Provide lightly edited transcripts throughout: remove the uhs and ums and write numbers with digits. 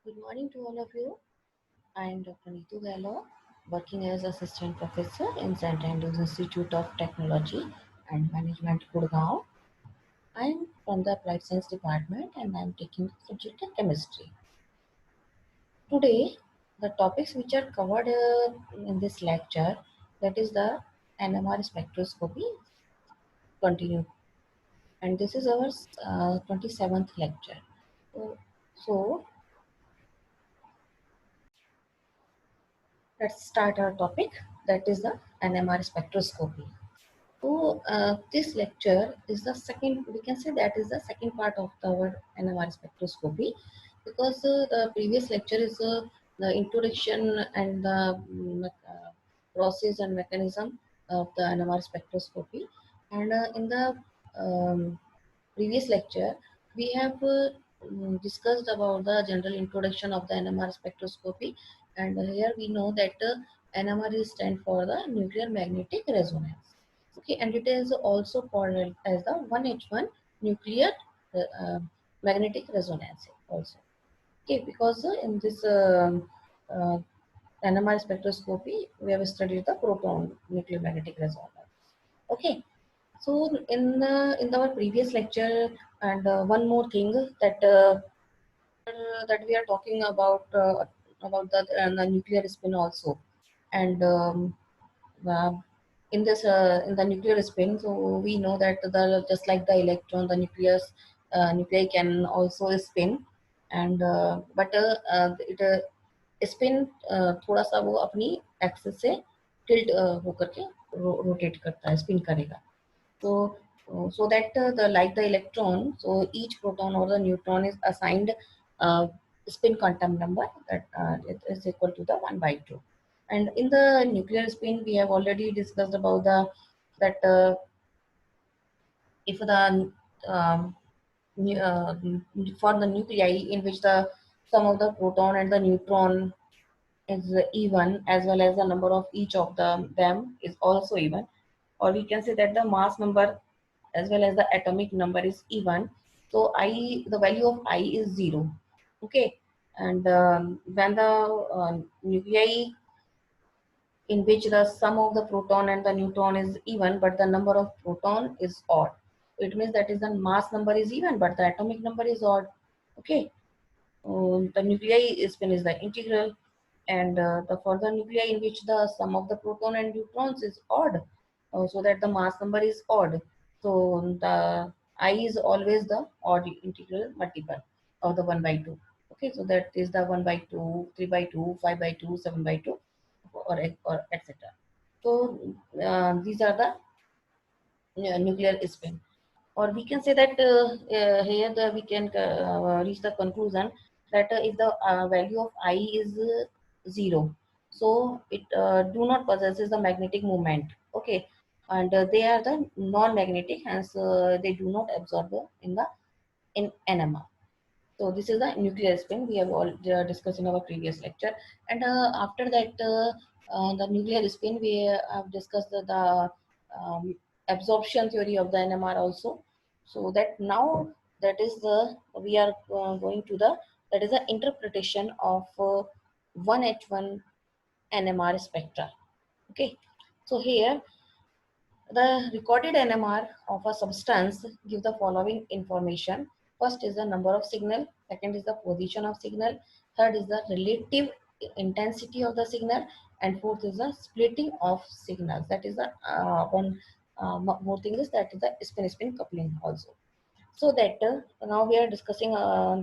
Good morning to all of you. I am Dr. Neetu Galo, working as Assistant Professor in St. Andrews Institute of Technology and Management, Gurgaon. I am from the Applied Science Department and I am taking the subject of chemistry. Today, the topics which are covered in this lecture, that is the NMR spectroscopy, continue. And this is our 27th lecture. So, so let's start our topic, that is the NMR spectroscopy. So this lecture is the second, we can say that is the second part of our NMR spectroscopy, because the previous lecture is the introduction and the process and mechanism of the NMR spectroscopy. And in the um, previous lecture, we have discussed about the general introduction of the NMR spectroscopy. And here we know that NMR is stand for the nuclear magnetic resonance. Okay, and it is also called as the 1H1 nuclear uh, magnetic resonance also. Okay, because in this uh, NMR spectroscopy, we have studied the proton nuclear magnetic resonance. Okay, so in our previous lecture, and one more thing that that we are talking about the nuclear spin also, and uh, in the nuclear spin, so we know that the just like the electron, the nuclei can also spin, and but it spin थोड़ा सा वो अपनी axis से tilt होकर के rotate करता है, spin करेगा. So, so that the like the electron, so each proton or the neutron is assigned spin quantum number that it is equal to the 1/2. And in the nuclear spin, we have already discussed about the that if the for the nuclei in which the sum of the proton and the neutron is even, as well as the number of each of them is also even, or we can say that the mass number as well as the atomic number is even. So I, the value of I is 0. Okay, and when the nuclei in which the sum of the proton and the neutron is even, but the number of proton is odd. It means that is the mass number is even, but the atomic number is odd. Okay, the nuclei spin is the integral, and the further nuclei in which the sum of the proton and neutrons is odd, so that the mass number is odd. So the I is always the odd integral multiple of the 1/2. Okay, so that is the 1/2, 3/2, 5/2, 7/2, or etc. So these are the nuclear spin, or we can say that here we can reach the conclusion that if the value of I is 0, so it do not possesses the magnetic moment. Okay, and they are the non-magnetic, hence they do not absorb in the in NMR. So this is the nuclear spin we have all discussed in our previous lecture, and after that the nuclear spin we have discussed the absorption theory of the NMR also. So that now that is the we are going to the that is the interpretation of 1H1 NMR spectra. Okay, so here the recorded NMR of a substance give the following information. First is the number of signal, second is the position of signal, third is the relative intensity of the signal, and fourth is the splitting of signals. That is the one more thing is that is the spin-spin coupling also. So that now we are discussing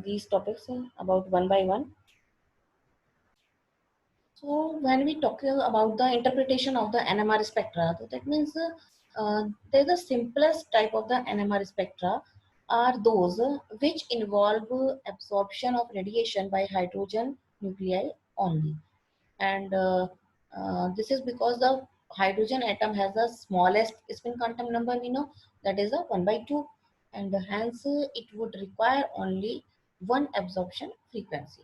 these topics about one by one. So when we talk about the interpretation of the NMR spectra, so that means they're the simplest type of the NMR spectra are those which involve absorption of radiation by hydrogen nuclei only. And this is because the hydrogen atom has the smallest spin quantum number we know, that is a 1/2, and hence it would require only one absorption frequency.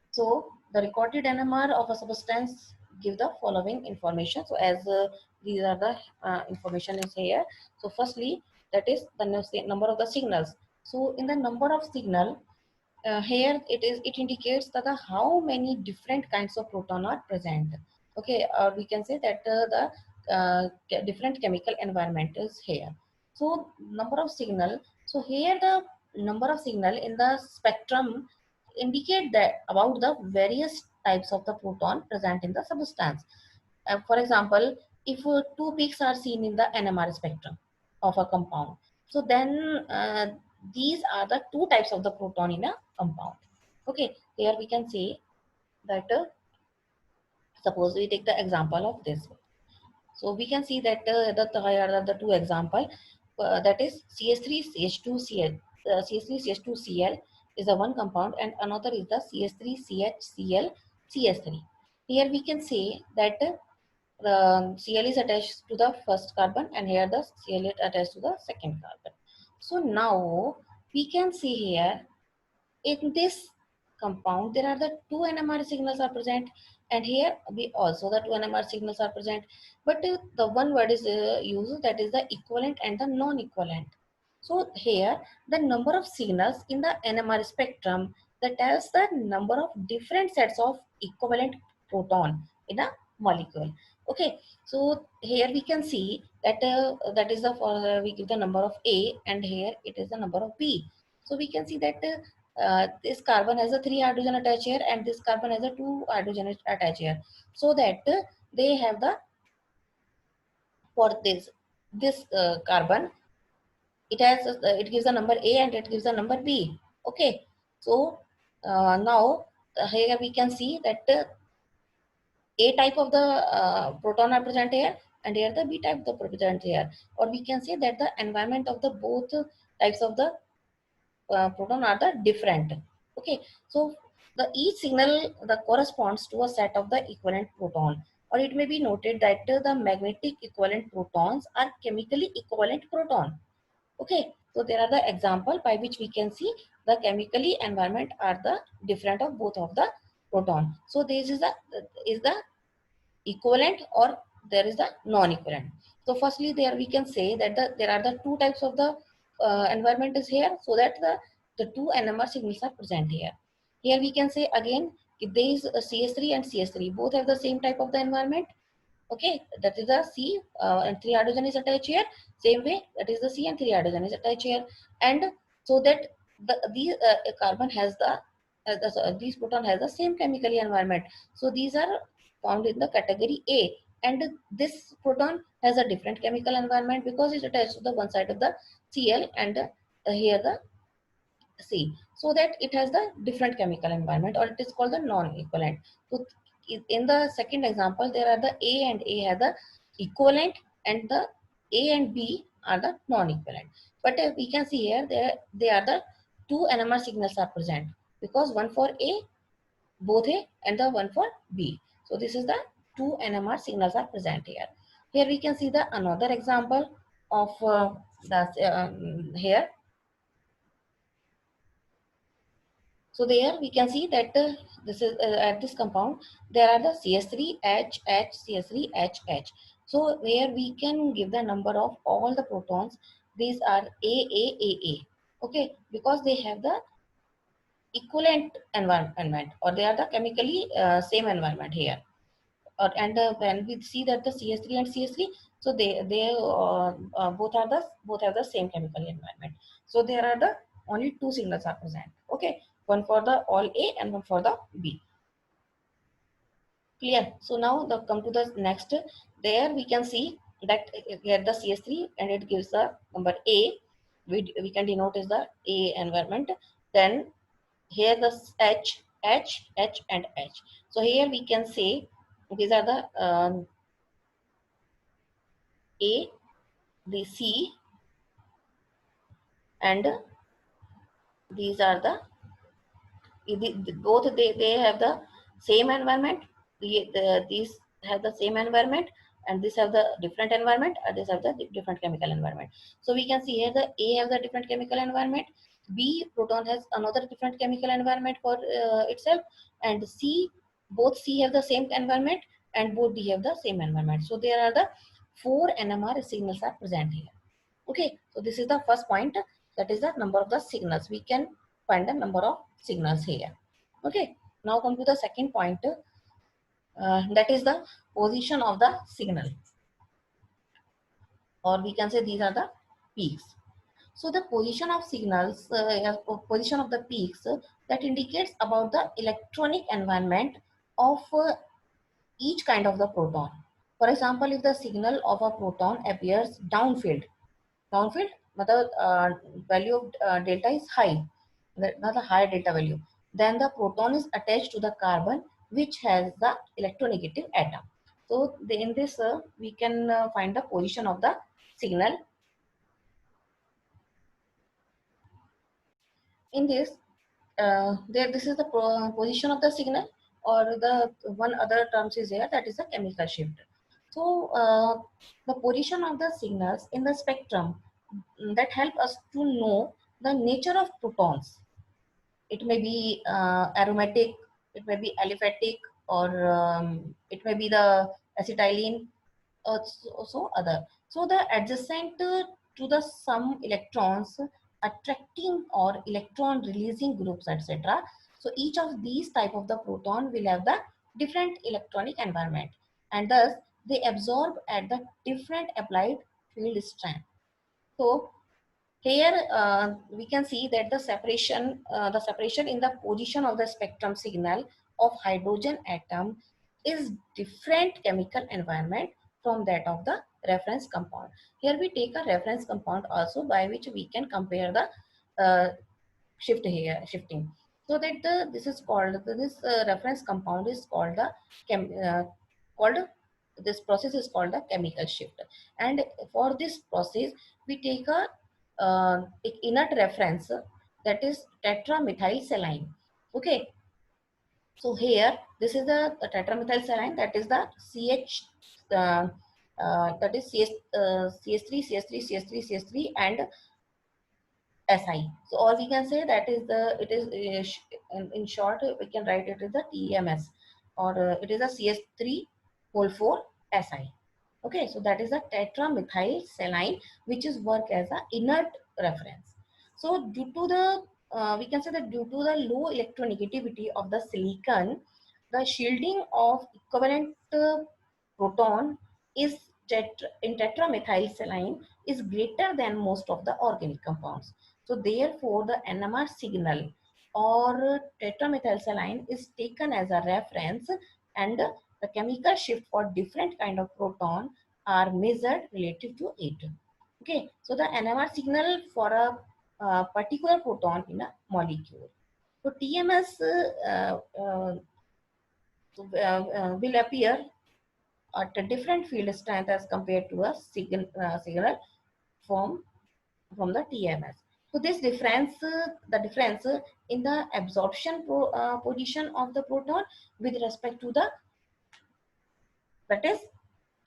So the recorded NMR of a substance give the following information. So as these are the information is here. So firstly, that is the number of the signals. So in the number of signal, here it indicates that the how many different kinds of proton are present. Okay, or we can say that the different chemical environment is here. So number of signal. So here the number of signal in the spectrum indicate that about the various types of the proton present in the substance. For example, if two peaks are seen in the NMR spectrum of a compound, so then these are the two types of the proton in a compound. Okay, here we can say that suppose we take the example of this. So we can see that here are the two example, that is CH3CH2Cl. CH3CH2Cl is the one compound and another is the CH3CHCl. Here we can say that the Cl is attached to the first carbon and here the Cl is attached to the second carbon. So now we can see here in this compound there are the two NMR signals are present and here we also the two NMR signals are present, but the one word is used, that is the equivalent and the non-equivalent. So here the number of signals in the NMR spectrum that tells the number of different sets of equivalent proton in a molecule. Okay, so here we can see that that is the we give the number of A and here it is the number of B. So we can see that this carbon has a 3 hydrogen attached here and this carbon has a 2 hydrogen attached here, so that they have the for this carbon it has it gives a number A and it gives a number B. Okay, so now here we can see that A type of the proton are present here and here the B type of the present here, or we can say that the environment of the both types of the proton are the different. Okay, so the each signal the corresponds to a set of the equivalent proton, or it may be noted that the magnetic equivalent protons are chemically equivalent proton. Okay, so there are the example by which we can see the chemically environment are the different of both of the proton. So this is the equivalent or there is the non-equivalent. So firstly there we can say that there are the two types of the environment is here, so that the two NMR signals are present here. Here we can say again if there is a CS3 and CS3 both have the same type of the environment. Okay, that is the C and 3 hydrogen is attached here. Same way that is the C and 3 hydrogen is attached here, and so that these carbon has these proton has the same chemical environment. So these are found in the category A, and this proton has a different chemical environment because it's attached to the one side of the Cl and here the C, so that it has the different chemical environment or it is called the non-equivalent. So in the second example there are the A and A have the equivalent and the A and B are the non-equivalent. But we can see here they are the two NMR signals are present because one for A both A and the one for B. So this is the two NMR signals are present here. Here we can see the another example of the here. So there we can see that this is at this compound there are the CS3H, CS3H. So where we can give the number of all the protons. These are A. Okay, because they have the equivalent environment or they are the chemically same environment here. And when we see that the CS3 and CS3, so they both have the same chemical environment. So there are the only two signals are present. Okay, one for the all A and one for the B. Clear? So now the come to the next. There we can see that here the CS3 and it gives the number A. We can denote as the A environment. Then here the H and H. So here we can say these are the A, the C, and these are both they have the same environment. These have the same environment and these have the different environment and these have the different chemical environment. So we can see here the A have the different chemical environment, B proton has another different chemical environment for itself, and C both C have the same environment and both D have the same environment. So there are the four NMR signals are present here. Okay, so this is the first point, that is the number of the signals. We can find the number of signals here. Okay, now come to the second point, that is the position of the signal, or we can say these are the peaks. So the position of signals, position of the peaks, that indicates about the electronic environment of each kind of the proton. For example, if the signal of a proton appears downfield, downfield, मतलब value of delta is high, not a high delta value, then the proton is attached to the carbon which has the electronegative atom. So in this we can find the position of the signal. In this, this is the position of the signal, or the one other terms is here, that is the chemical shift. So the position of the signals in the spectrum, that help us to know the nature of protons. It may be aromatic, it may be aliphatic, or it may be the acetylene, so other. So the adjacent to the some electrons attracting or electron releasing groups, etc. So each of these type of the proton will have the different electronic environment, and thus they absorb at the different applied field strength. So here we can see that the separation in the position of the spectrum signal of hydrogen atom is different chemical environment from that of the reference compound. Here we take a reference compound also, by which we can compare the shifting. So that this is called, this reference compound is called the called this process is called the chemical shift. And for this process we take a inert reference, that is tetramethylsaline. Okay, so here this is the tetramethylsaline, that is the CH, that is CS3, CS3, CS3, CS3, and SI. So or we can say that is the, it is in short we can write it as the TMS, or it is a CS3 whole 4 SI. Okay, so that is a tetramethyl saline, which is work as a inert reference. So due to the we can say that due to the low electronegativity of the silicon, the shielding of equivalent proton is in tetramethyl saline is greater than most of the organic compounds. So therefore the NMR signal or tetramethylsaline is taken as a reference, and the chemical shift for different kind of proton are measured relative to it. Okay, so the NMR signal for a particular proton in a molecule. So TMS will appear at a different field strength as compared to a signal from the TMS. So this difference, the difference in the absorption position of the proton with respect to the, that is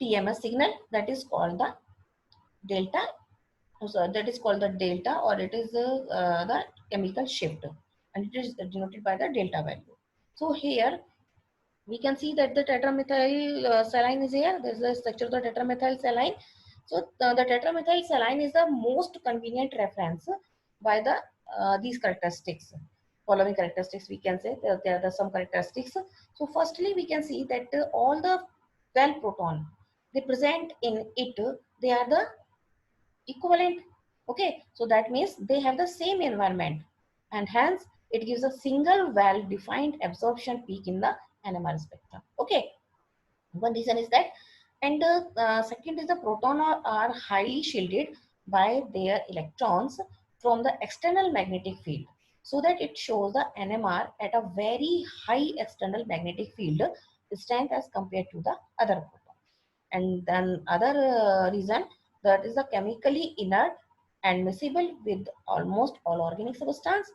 TMS signal, that is called the delta. So that is called the delta, or it is the chemical shift, and it is denoted by the delta value. So here we can see that the tetramethyl saline is here. There is the structure of the tetramethyl saline. So the tetramethyl saline is the most convenient reference by the these characteristics. Following characteristics we can say there are some characteristics. So firstly we can see that all the 12 proton they present in it, they are the equivalent. Okay, so that means they have the same environment, and hence it gives a single well defined absorption peak in the NMR spectrum. Okay, one reason is that, and second is the proton are highly shielded by their electrons from the external magnetic field, so that it shows the NMR at a very high external magnetic field strength as compared to the other proton. And then other reason, that is the chemically inert and miscible with almost all organic substance.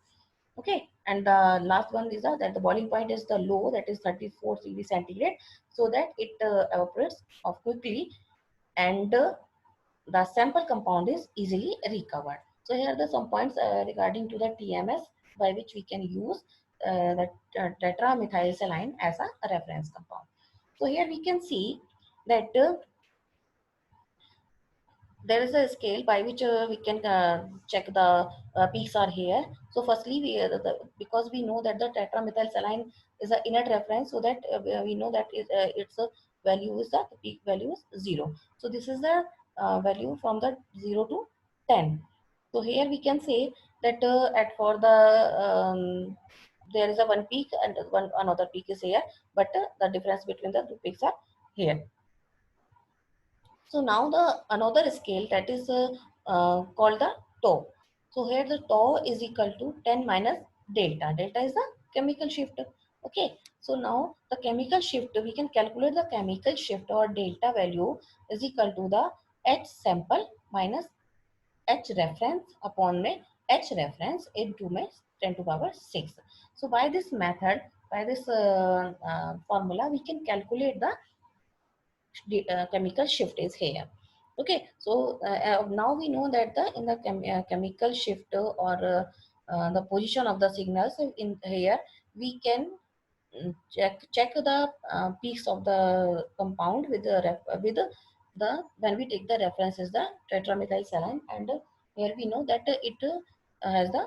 Okay, and the last one is that the boiling point is the low, that is 34 degrees centigrade, so that it evaporates off quickly, and the sample compound is easily recovered. So here are the some points regarding to the TMS, by which we can use the tetramethylsaline as a reference compound. So here we can see that there is a scale by which we can check the peaks are here. So firstly, because we know that the tetramethyl saline is an inert reference, so that we know that its value is the peak value is 0. So this is the value from the 0 to 10. So here we can say that at for the there is a one peak and one another peak is here, but the difference between the two peaks are here. So now the another scale that is called the tau. So here the tau is equal to 10 minus delta. Delta is the chemical shift. Okay. So now the chemical shift, we can calculate the chemical shift or delta value is equal to the H sample minus H reference upon my H reference into my 10 to power 6. So by this method, by this formula, we can calculate the chemical shift is here. Okay, so now we know that the in the chemical shift or the position of the signals in here, we can check the peaks of the compound with the when we take the reference is the tetramethyl saline, and here we know that has the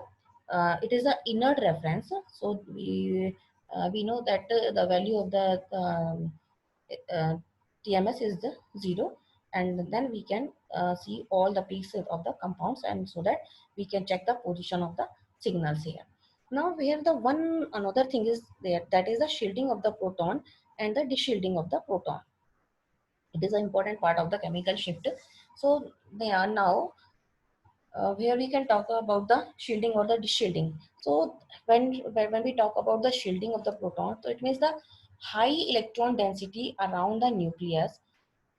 it is a inert reference. So we know that the value of the uh, TMS is the 0, and then we can see all the pieces of the compounds, and so that we can check the position of the signals here. Now where the one another thing is there, that is the shielding of the proton and the deshielding of the proton. It is an important part of the chemical shift. So they are now where we can talk about the shielding or the deshielding. So when we talk about the shielding of the proton, so it means the high electron density around the nucleus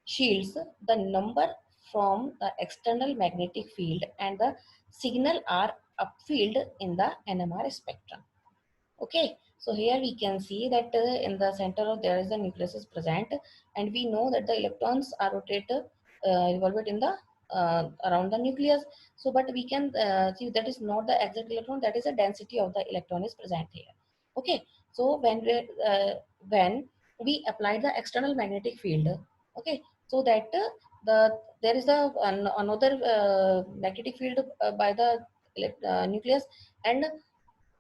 shields the number from the external magnetic field, and the signal are upfield in the NMR spectrum. Okay, so here we can see that in the center of there is a nucleus is present, and we know that the electrons are revolved in the around the nucleus. So but we can see that is not the exact electron, that is the density of the electron is present here. Okay, so when we apply the external magnetic field, okay, so that the there is another magnetic field by the nucleus, and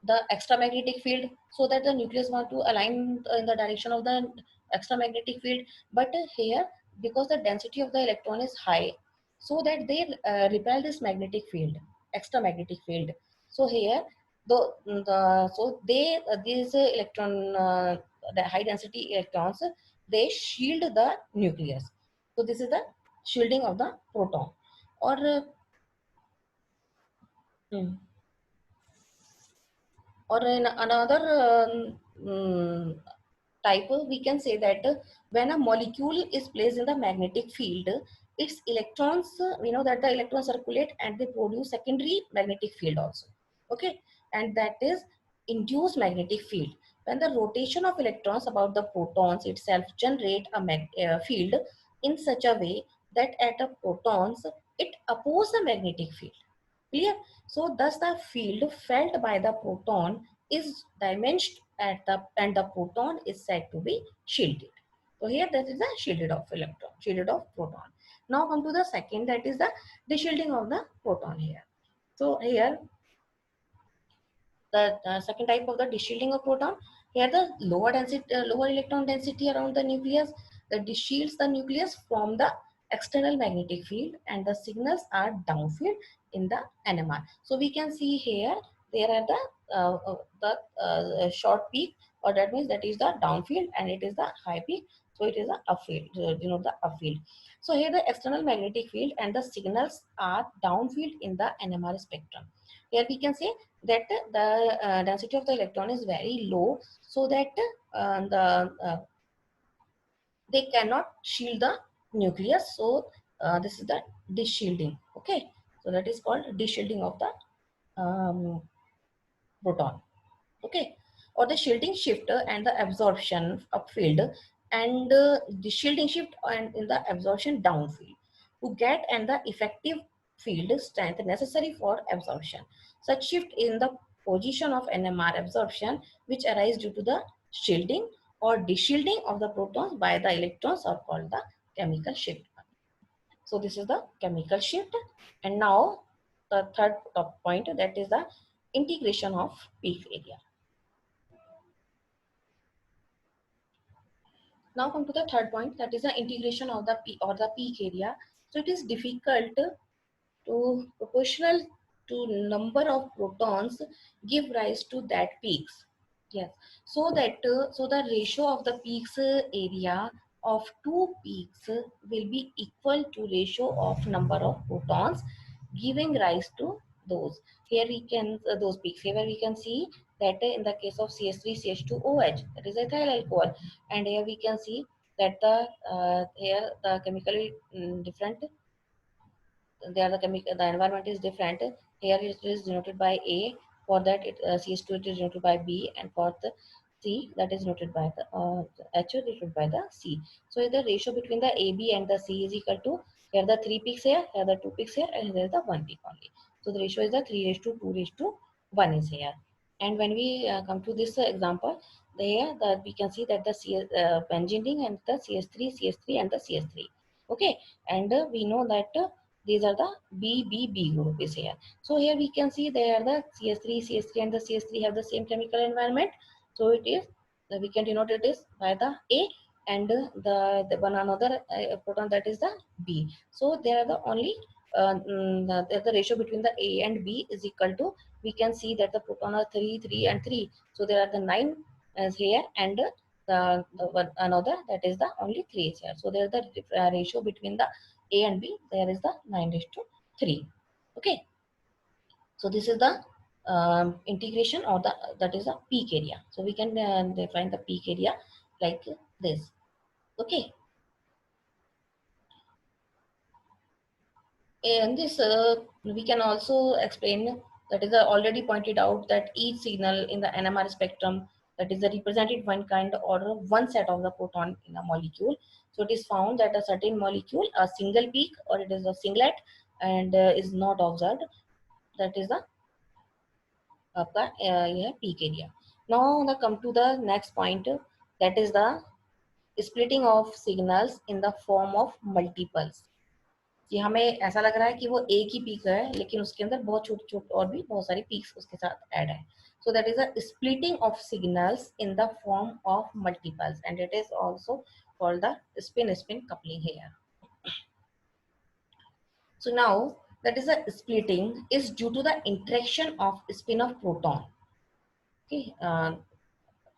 the extramagnetic field, so that the nucleus want to align in the direction of the extramagnetic field. But here, because the density of the electron is high, so that they repel this magnetic field, extramagnetic field. So here so they these electron the high density electrons, they shield the nucleus. So this is the shielding of the proton. Or hmm. Or in another type, we can say that when a molecule is placed in the magnetic field, its electrons, we know that the electrons circulate and they produce secondary magnetic field also. Okay, and that is induced magnetic field. When the rotation of electrons about the protons itself generate a field in such a way that at the protons it opposes the magnetic field. Clear? So thus the field felt by the proton is diminished at the and the proton is said to be shielded. So here that is the shielded of electron, shielded of proton. Now come to the second, that is the deshielding of the proton here. So here the second type of the deshielding of proton, here the lower density lower electron density around the nucleus that deshields the nucleus from the external magnetic field, and the signals are downfield in the NMR. So we can see here there are the short peak, or that means that is the downfield, and it is the high peak, so it is the upfield, the upfield. So here the external magnetic field and the signals are downfield in the NMR spectrum. Here we can say that the density of the electron is very low, so that they cannot shield the nucleus. So this is the deshielding. Okay, so that is called deshielding of the proton. Okay, or the shielding shift and the absorption upfield, and the shielding shift and in the absorption downfield to get and the effective field strength necessary for absorption. Such shift in the position of NMR absorption, which arise due to the shielding or deshielding of the protons by the electrons, are called the chemical shift. So this is the chemical shift. And now the third top point, that is the integration of peak area. Now come to the third point, that is the integration of the peak area. So it is difficult to proportional to number of protons give rise to that peaks. Yes, so that so the ratio of the peaks area of two peaks will be equal to ratio of number of protons giving rise to those. Here we can those peaks. Here we can see that in the case of CH3 CH2OH, that is ethyl alcohol, and here we can see that the here the chemically different, there the environment is different. Here it is denoted by A. For that CH2 it is denoted by B, and for the C that is denoted by the H is denoted by the C. So the ratio between the AB and the C is equal to, here the 3 peaks here the 2 peaks here, and here the 1 peak only. So the ratio is the 3 raised to 2 raised to 1 is here. And when we come to this example, there that we can see that the benzene ring and the CH3 and the CH3. Okay, and we know that these are the B group is here. So here we can see they are the CH3 and the CH3 have the same chemical environment. So it is, we can denote it is by the A, and the one another proton, that is the B. So they are the only the ratio between the A and B is equal to, we can see that the proton are 3 and 3. So there are the 9 as here, and the one another, that is the only 3 is here. So there is the ratio between the A and B, there is the 9:3. Okay, so this is the integration, or the that is the peak area. So we can define the peak area like this. Okay, and this we can also explain, that is already pointed out, that each signal in the NMR spectrum, that is represented one kind or one set of the proton in a molecule. So it is found that a certain molecule, a single peak or it is a singlet, and is not observed. That is the आपका यह peak area. Now the come to the next point, that is the splitting of signals in the form of multiples. कि हमें ऐसा लग रहा है कि वो एक ही पीक है, लेकिन उसके अंदर बहुत छोटे छोटे और भी बहुत सारी पीक्स उसके साथ ऐड है. So that is a splitting of signals in the form of multiples, and it is also called the spin coupling here. So now that is a splitting is due to the interaction of spin of proton. Okay,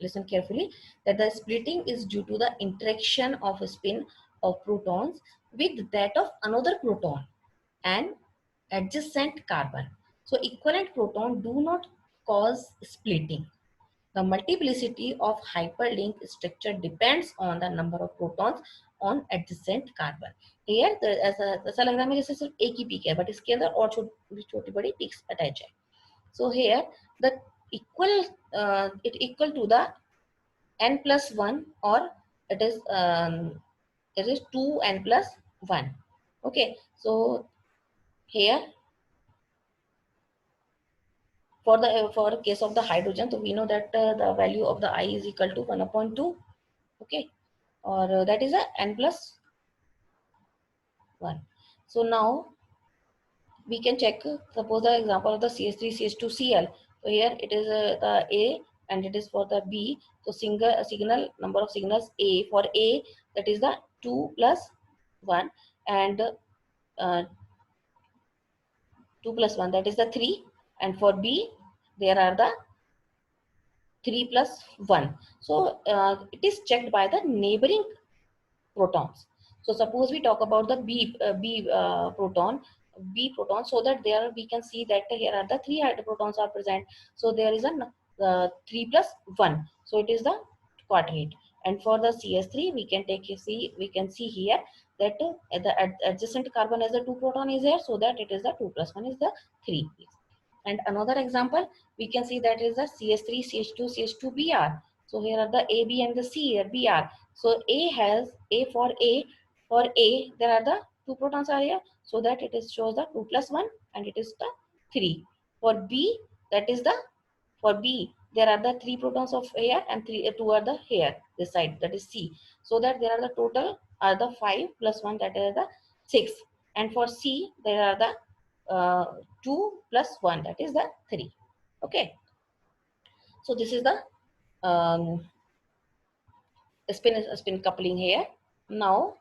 listen carefully, that the splitting is due to the interaction of a spin of protons with that of another proton and adjacent carbon. So equivalent proton do not cause splitting. The multiplicity of hyperlink structure depends on the number of protons on adjacent carbon. Here ऐसा लग रहा है मेरे से सिर्फ एक ही peak है, but इसके अंदर और छोटी बड़ी पीक्स अटैच है. So here the it equal to the n plus 1, or it is 2n plus 1. Okay, so here for case of the hydrogen, so we know that the value of the I is equal to 1/2. Okay, or that is a n plus 1. So now we can check, suppose the example of the CH3 CH2Cl. So here it is the A, and it is for the B. So signal number of signals A, for A that is the 2 plus 1, and 2 plus 1, that is the 3, and for B there are the 3 plus 1. So it is checked by the neighboring protons. So suppose we talk about the B proton, so that there we can see that here are the 3 protons are present. So there is a 3 plus 1. So it is the quadrate. And for the CS3, we can see here that the adjacent carbon as a 2 proton is here, so that it is the 2 plus 1 is the 3. And another example, we can see that is the CS3 CH2 CH2Br. So here are the A, B and the C here, Br. So A has for A there are the 2 protons are here, so that it is shows the 2 plus 1, and it is the 3. For B, that is the, for B there are the 3 protons of here, and 2 are the here this side, that is C. So that there are the total are the 5 plus 1, that is the 6. and for C there are the 2 plus 1, that is the 3. Okay, so this is the um, spin coupling here. Now,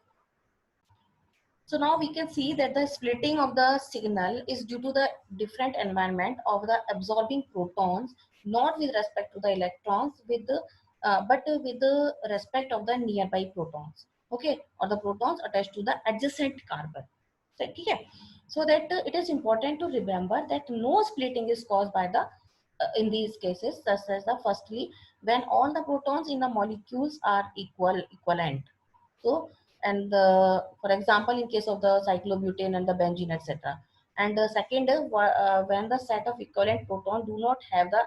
so now we can see that the splitting of the signal is due to the different environment of the absorbing protons, not with respect to the electrons, with the but with the respect of the nearby protons. Okay, or the protons attached to the adjacent carbon. So, okay. So that it is important to remember that no splitting is caused by the in these cases, such as the firstly when all the protons in the molecules are equivalent. So, and for example, in case of the cyclobutane and the benzene, etc. And the second is when the set of equivalent proton do not have the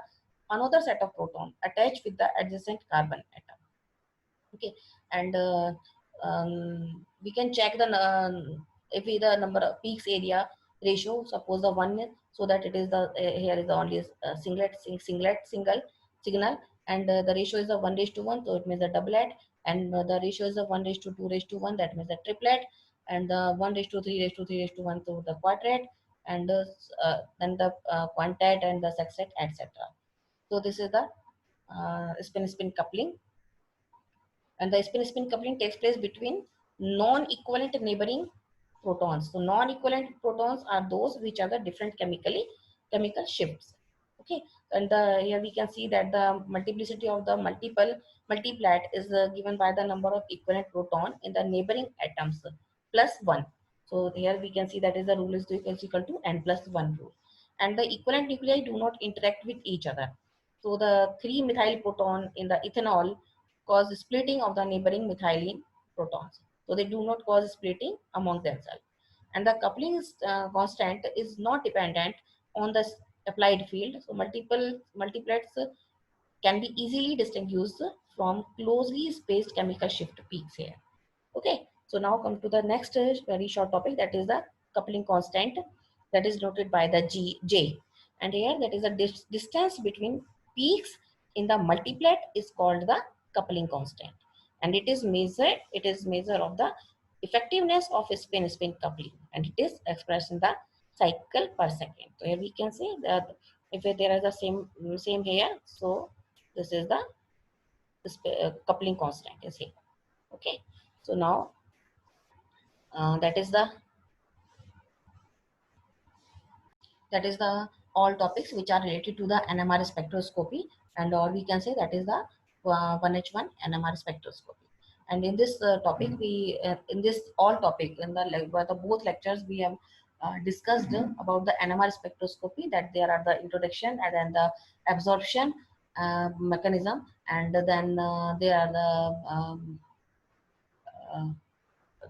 another set of proton attached with the adjacent carbon atom. Okay, and we can check the if we the number of peaks area ratio. Suppose the one so that it is the here is the only single signal, and the ratio is a 1:1, so it means a doublet, and the ratio is a 1:2:1, that means a triplet, and the 1:3:3:1, so the quadret, and then the quintet and the sextet, etc. So this is the spin coupling, and the spin-spin coupling takes place between non-equivalent neighboring protons. So non-equivalent protons are those which are the different chemical shifts. Okay, and here we can see that the multiplicity of the multiplet is given by the number of equivalent proton in the neighboring atoms plus one. So here we can see that is the rule is equal to n plus one rule, and the equivalent nuclei do not interact with each other. So the 3-methyl proton in the ethanol cause splitting of the neighboring methylene protons. So they do not cause splitting among themselves. And the coupling constant is not dependent on the applied field. So multiplets can be easily distinguished from closely spaced chemical shift peaks here. Okay, so now come to the next very short topic, that is the coupling constant, that is noted by the J. And here that is a distance between peaks in the multiplet is called the coupling constant. And it is measure of the effectiveness of spin-spin coupling, and it is expressed in the cycle per second. So here we can see that if there is the same here, so this is the coupling constant is here. Okay, so now that is the all topics which are related to the NMR spectroscopy, and or we can say that is the 1H1 NMR spectroscopy. And in this topic, we in this all topic in the both lectures we have discussed about the NMR spectroscopy, that there are the introduction and then the absorption mechanism, and then there are uh,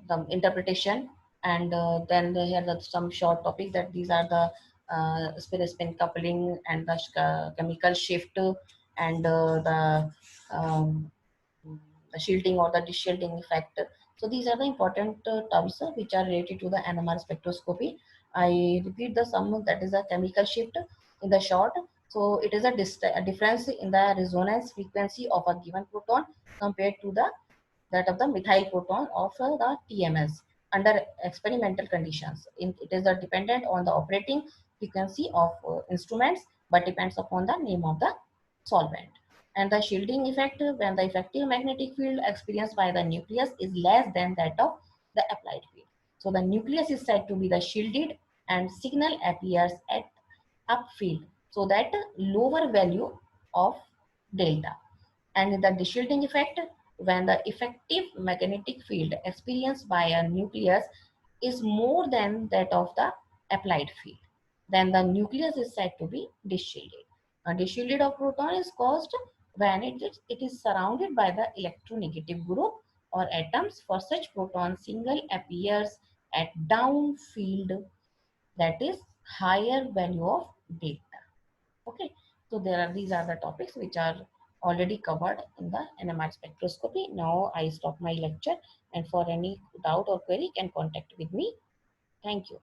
the interpretation, and then here are some short topic that these are the spin coupling and the chemical shift, and um, the shielding or the deshielding effect. So these are the important terms which are related to the NMR spectroscopy. I repeat the sum, that is a chemical shift in the short. So it is a difference in the resonance frequency of a given proton compared to the that of the methyl proton of the TMS under experimental conditions. It is dependent on the operating frequency of instruments, but depends upon the name of the solvent. And the shielding effect, when the effective magnetic field experienced by the nucleus is less than that of the applied field. So the nucleus is said to be the shielded, and signal appears at upfield, so that lower value of delta. And the deshielding effect, when the effective magnetic field experienced by a nucleus is more than that of the applied field, then the nucleus is said to be deshielded. A deshielded of proton is caused when it is surrounded by the electronegative group or atoms. For such proton, single appears at downfield, that is higher value of delta. Okay, so these are the topics which are already covered in the NMR spectroscopy. Now I stop my lecture, and for any doubt or query can contact with me. Thank you.